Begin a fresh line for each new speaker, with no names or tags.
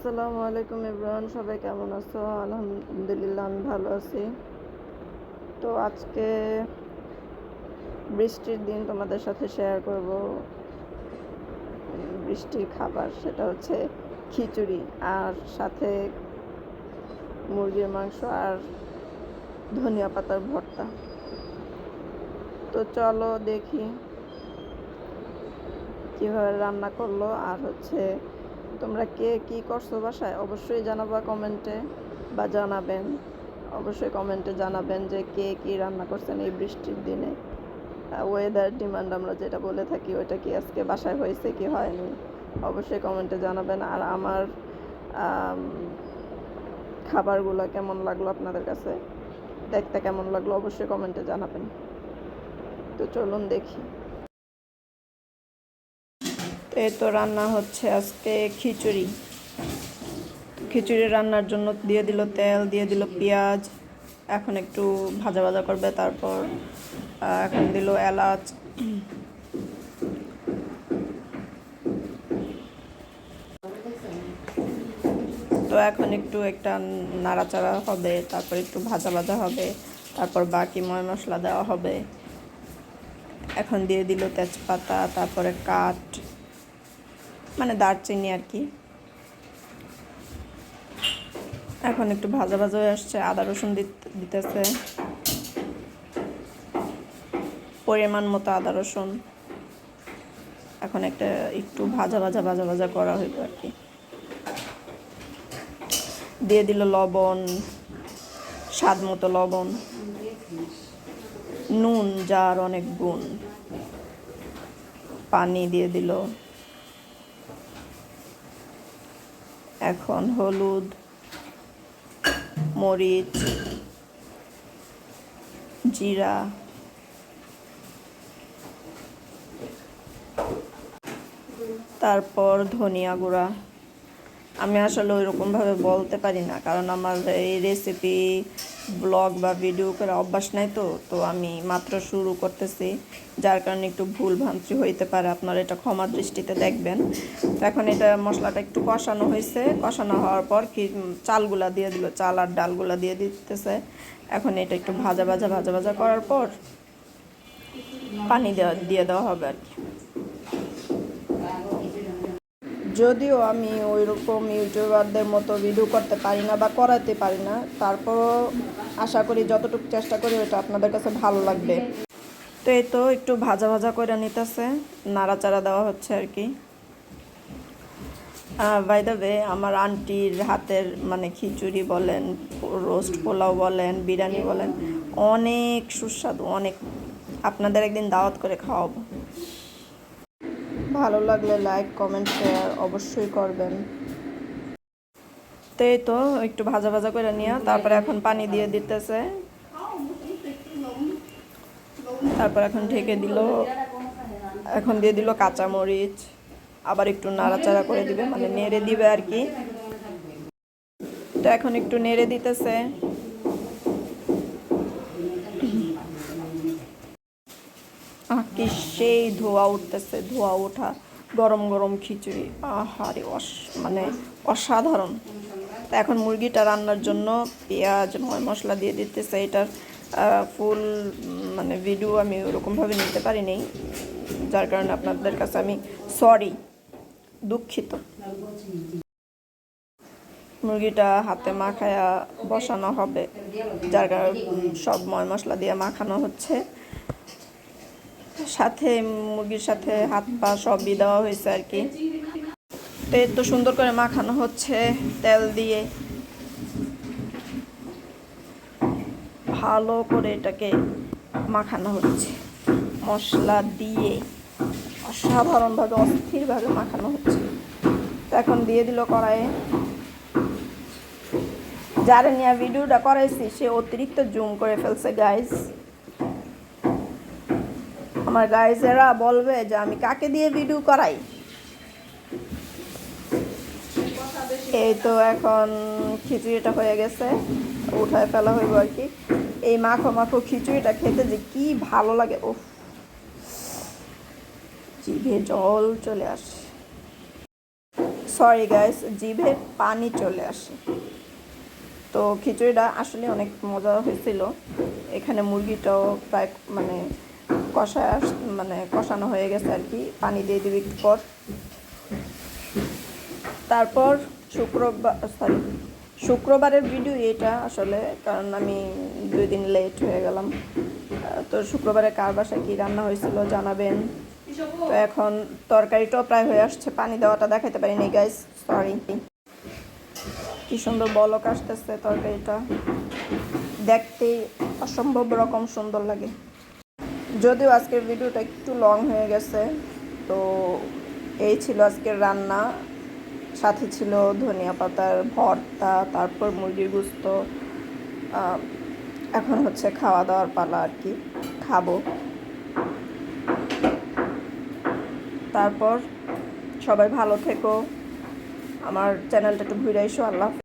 আসসালামু আলাইকুম এভরিওয়ান, সবাই কেমন আছো? আলহামদুলিল্লাহ আমি ভালো আছি। তো আজকে বৃষ্টির দিন তোমাদের সাথে শেয়ার করব বৃষ্টির খাবার, সেটা হচ্ছে খিচুড়ি আর সাথে মুরগির মাংস আর ধনিয়া পাতার ভর্তা। তো চলো দেখি কীভাবে রান্না করলো, আর হচ্ছে তোমরা কে কী করছো বাসায় অবশ্যই জানাবা কমেন্টে, বা জানাবেন অবশ্যই কমেন্টে জানাবেন যে কে কী রান্না করছেন এই বৃষ্টির দিনে। ওয়েদার ডিমান্ড আমরা যেটা বলে থাকি, ওইটা কি আজকে বাসায় হয়েছে কি হয়নি অবশ্যই কমেন্টে জানাবেন। আর আমার খাবারগুলো কেমন লাগলো আপনাদের কাছে, দেখতে কেমন লাগলো অবশ্যই কমেন্টে জানাবেন। তো চলুন দেখি। তো এই তো রান্না হচ্ছে আজকে খিচুড়ি। খিচুড়ি রান্নার জন্য দিয়ে দিল তেল, দিয়ে দিল পেঁয়াজ, এখন একটু ভাজা ভাজা করবে, তারপর এখন দিল এলাচ, তো এখন একটু একটা নাড়াচাড়া হবে, তারপর একটু ভাজা ভাজা হবে, তারপর বাকি ময় মশলা দেওয়া হবে। এখন দিয়ে দিল তেজপাতা, তারপরে কাঠ মানে দারচিনি আর কি। এখন একটু ভাজা ভাজা হয়ে আসছে, আদা রসুন দিতেছে পরিমাণ মতো আদা রসুন। এখন একটা একটু ভাজা ভাজা ভাজা ভাজা করা হইব আর কি। দিয়ে দিল লবণ, স্বাদ মতো লবণ, নুন যার অনেক গুণ, পানি দিয়ে দিল, এখন হলুদ, মরিচ, জিরা, তারপর ধনিয়া গুঁড়া। আমি আসলে ওইরকমভাবে বলতে পারি না, কারণ আমার এই রেসিপি ব্লগ বা ভিডিও করে অভ্যাস নাই। তো আমি মাত্র শুরু করতেছি, যার কারণে একটু ভুল ভ্রান্তি হইতে পারে, আপনারা এটা ক্ষমা দৃষ্টিতে দেখবেন। তো এখন এটা মশলাটা একটু কষানো হয়েছে, কষানো হওয়ার পর কি চালগুলা দিয়ে দিল, চাল আর ডালগুলা দিয়ে দিতেছে। এখন এটা একটু ভাজা ভাজা ভাজা ভাজা করার পর পানি দিয়ে দেওয়া হবে আর কি। যদিও আমি ওই রকম ইউটিউবারদের মতো ভিডিও করতে পারি না বা করাতে পারি না, তারপরও আশা করি যতটুকু চেষ্টা করি ওটা আপনাদের কাছে ভালো লাগবে। তো এই তো একটু ভাজা ভাজা করে নিতেছে, নাড়াচাড়া দেওয়া হচ্ছে আর কি। বাই দ্য ওয়ে, আমার আন্টির হাতের মানে খিচুড়ি বলেন, রোস্ট পোলাও বলেন, বিরিয়ানি বলেন, অনেক সুস্বাদু, অনেক। আপনাদের একদিন দাওয়াত করে খাওয়াবো। ভালো লাগলে লাইক কমেন্ট শেয়ার অবশ্যই করবেন। তো এই তো একটু ভাজা ভাজা করে নিয়ে তারপরে এখন পানি দিয়ে দিতেছে, তারপর এখন ঢেকে দিল, এখন দিয়ে দিল কাঁচামরিচ, আবার একটু নাড়াচাড়া করে দিবে মানে নেড়ে দিবে আর কি। তো এখন একটু নেড়ে দিতেছে, কি সেই ধোয়া উঠতেছে, ধোয়া ওঠা গরম গরম খিচুড়ি, আহারে মানে অসাধারণ। তো এখন মুরগিটা রান্নার জন্য পেঁয়াজ মশলা দিয়ে দিতেছে। এটার ফুল মানে ভিডিও আমি ওরকমভাবে নিতে পারিনি, যার কারণে আপনাদের কাছে আমি সরি, দুঃখিত। মুরগিটা হাতে মাখায়া বসানো হবে, যার কারণে সব ময় মশলা দিয়ে মাখানো হচ্ছে, সাথে মুরগির সাথে হাত পা সবই দেওয়া হয়েছে আর কি। তো এত সুন্দর করে মাখানো হচ্ছে তেল দিয়ে, ভালো করে এটাকে মাখানো হচ্ছে মশলা দিয়ে, অসাধারণভাবে অস্থিরভাবে মাখানো হচ্ছে। তো এখন দিয়ে দিল কড়াইয়ে। যারা নিয়ে ভিডিওটা করাইছি সে অতিরিক্ত জুম করে ফেলছে গাইজ। আমার গাইজেরা বলবে যে আমি কাকে দিয়ে ভিডিও করাই। এই তো এখন খিচুড়িটা হয়ে গেছে, উঠায় ফেলা হইব আর কি। এই মাখো মাখো খিচুড়িটা খেতে যে কি ভালো লাগে, ও জিভে জল চলে আসে। সরি গাইস, জিভে পানি চলে আসে। তো খিচুড়িটা আসলে অনেক মজা হয়েছিল। এখানে মুরগিটাও প্রায় মানে কষানো হয়ে গেছে আর কি, পানি দিয়ে দিবি একটু পর। তারপর শুক্রবারের ভিডিও এটা আসলে, কারণ আমি 2 দিন লেট হয়ে গেলাম। তো শুক্রবারে কার বাসায় কী রান্না হয়েছিল জানাবেন। তো এখন তরকারিটাও প্রায় হয়ে আসছে, পানি দেওয়াটা দেখাতে পারিনি গাইস, সরি। কি সুন্দর বলক আসতেছে তরকারিটা, দেখতেই অসম্ভব রকম সুন্দর লাগে। যদিও আজকের ভিডিওটা একটু লং হয়ে গেছে। তো এই ছিল আজকের রান্না, সাথে ছিল ধনিয়া পাতার ভর্তা, তারপর মুরগির গোস্ত। এখন হচ্ছে খাওয়া দাওয়ার পালা আর কি, খাবো। তারপর সবাই ভালো থেকো, আমার চ্যানেলটা একটু ঘুরে এসো। আল্লাহ।